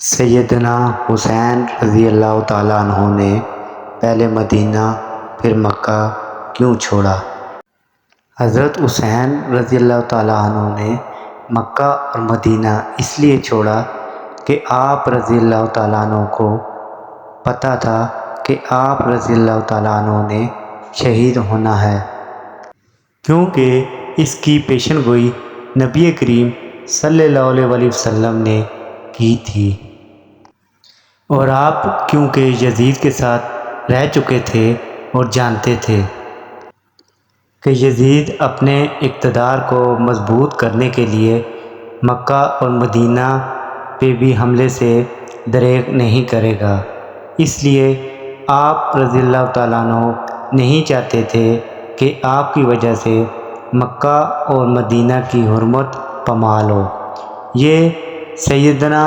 سیدنا حسین رضی اللہ تعالیٰ عنہ نے پہلے مدینہ پھر مکہ کیوں چھوڑا؟ حضرت حسین رضی اللہ تعالیٰ عنہ نے مکہ اور مدینہ اس لیے چھوڑا کہ آپ رضی اللہ تعالیٰ عنہ کو پتہ تھا کہ آپ رضی اللہ تعالیٰ عنہ نے شہید ہونا ہے، کیونکہ اس کی پیشن گوئی نبی کریم صلی اللہ علیہ وسلم نے کی تھی، اور آپ کیونکہ یزید کے ساتھ رہ چکے تھے اور جانتے تھے کہ یزید اپنے اقتدار کو مضبوط کرنے کے لیے مکہ اور مدینہ پہ بھی حملے سے دریغ نہیں کرے گا، اس لیے آپ رضی اللہ تعالیٰ عنہ نہیں چاہتے تھے کہ آپ کی وجہ سے مکہ اور مدینہ کی حرمت پامال ہو۔ یہ سیدنا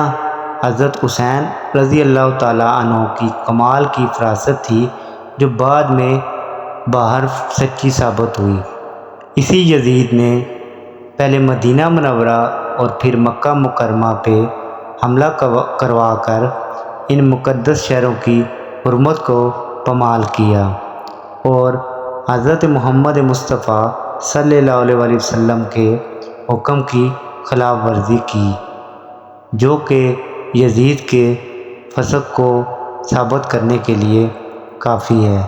حضرت حسین رضی اللہ تعالیٰ عنہ کی کمال کی فراست تھی، جو بعد میں باہر سچی ثابت ہوئی۔ اسی یزید نے پہلے مدینہ منورہ اور پھر مکہ مکرمہ پہ حملہ کروا کر ان مقدس شہروں کی حرمت کو پامال کیا اور حضرت محمد مصطفیٰ صلی اللہ علیہ وسلم کے حکم کی خلاف ورزی کی، جو کہ یزید کے فسق کو ثابت کرنے کے لیے کافی ہے۔